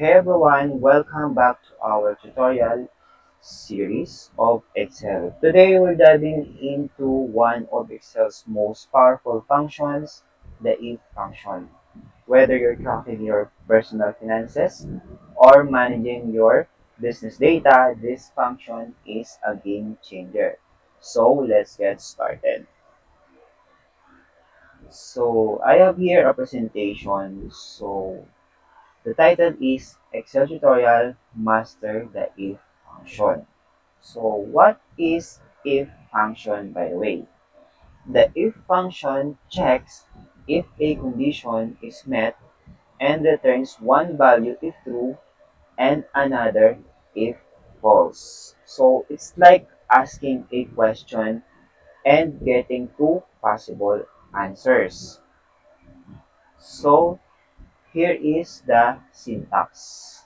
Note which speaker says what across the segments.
Speaker 1: Hey everyone, welcome back to our tutorial series of Excel. Today we're diving into one of Excel's most powerful functions, the if function. Whether you're tracking your personal finances or managing your business data, this function is a game changer. So let's get started. So I have here a presentation. The title is Excel Tutorial Master the If Function. So what is if function, by the way? The if function checks if a condition is met and returns one value if true and another if false. So it's like asking a question and getting two possible answers. So here is the syntax.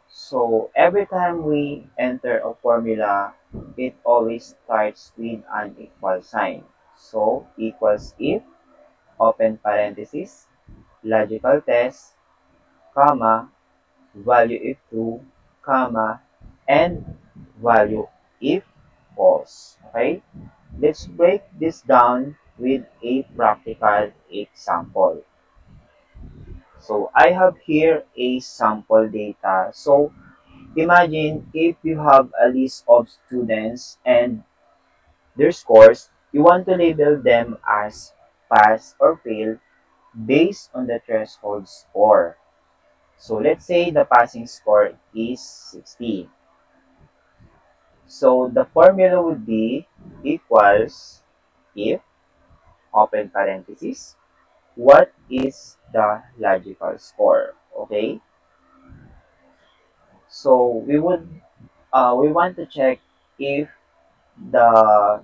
Speaker 1: So every time we enter a formula, it always starts with an equal sign. So equals if, open parenthesis, logical test, comma, value if true, comma, and value if false. Okay? Let's break this down with a practical example. So I have here a sample data. So imagine if you have a list of students and their scores, you want to label them as pass or fail based on the threshold score. So let's say the passing score is 60. So the formula would be equals if, open parenthesis, what is the logical score? Okay? So we want to check if the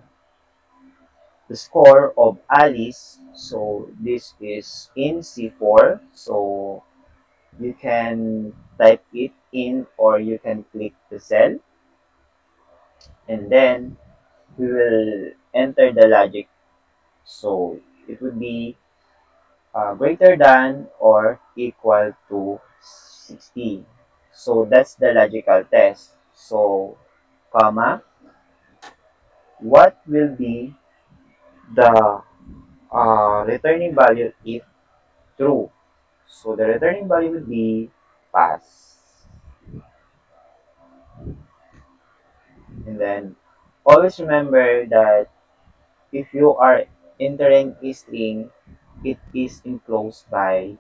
Speaker 1: score of Alice. So this is in C4. So you can type it in or you can click the cell and then we will enter the logic. So it would be greater than or equal to 60. So that's the logical test. So comma, what will be the returning value if true? So the returning value would be pass. And then always remember that if you are entering a string, it is enclosed by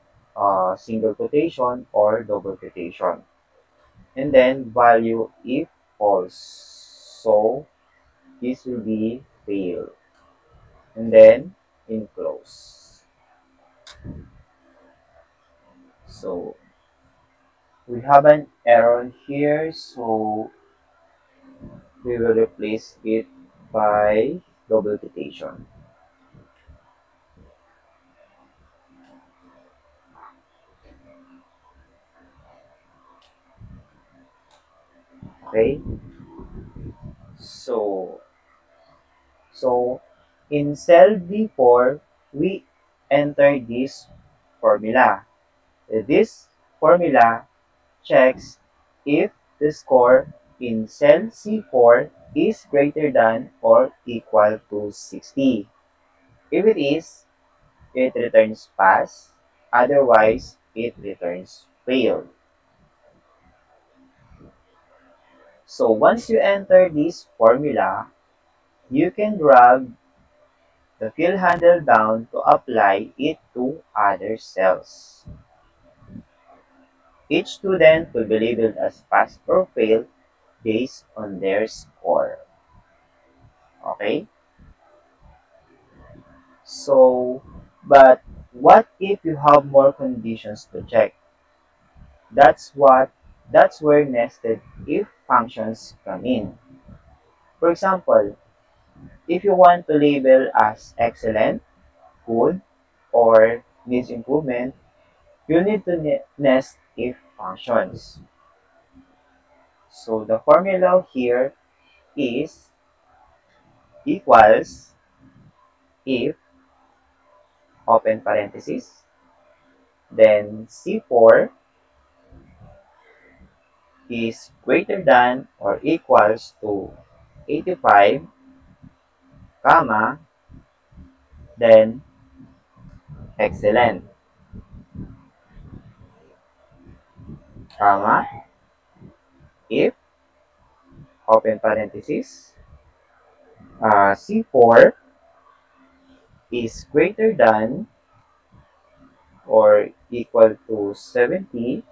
Speaker 1: single quotation or double quotation. And then value if false. So this will be fail. And then enclose. So we have an error here. So we will replace it by double quotation. Okay, so so in cell B4 we enter this formula. This formula checks if the score in cell C4 is greater than or equal to 60. If it is, it returns pass, otherwise it returns fail. So once you enter this formula, you can drag the fill handle down to apply it to other cells. Each student will be labeled as pass or fail based on their score. Okay? So, but what if you have more conditions to check? That's what that's where nested if functions come in. For example, if you want to label as excellent, good, or needs improvement, you need to nest if functions. So the formula here is equals if, open parenthesis, then C4, is greater than or equals to 85, comma, then excellent, comma, if, open parenthesis, C4 is greater than or equal to 70,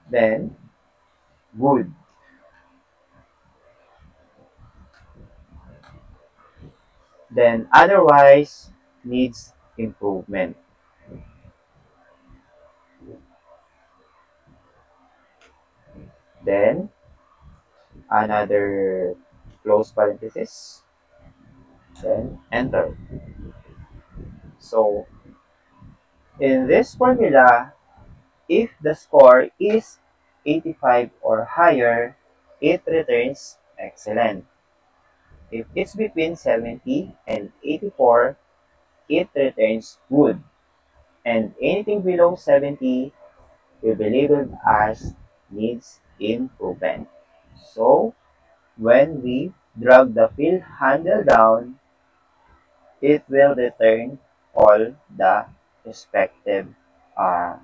Speaker 1: then good. Then otherwise needs improvement. Then another close parenthesis, then enter. So in this formula, if the score is 85 or higher, it returns excellent. If it's between 70 and 84, it returns good. And anything below 70 will be labeled as needs improvement. So when we drag the fill handle down, it will return all the respective uh,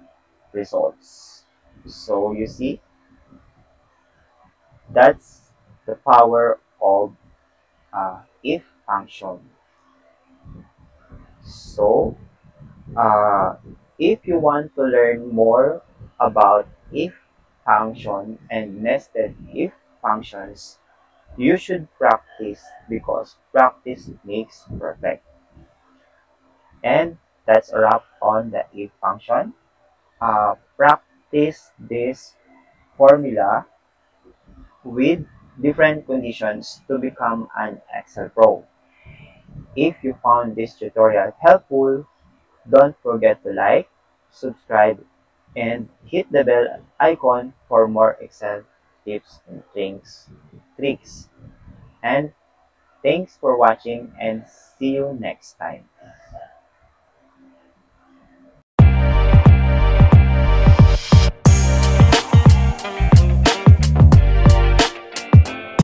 Speaker 1: results. So you see, that's the power of if function. So if you want to learn more about if function and nested if functions, you should practice because practice makes perfect. And that's a wrap on the if function. Practice this formula with different conditions to become an Excel Pro. If you found this tutorial helpful, don't forget to like, subscribe, and hit the bell icon for more Excel tips and tricks. And thanks for watching and see you next time.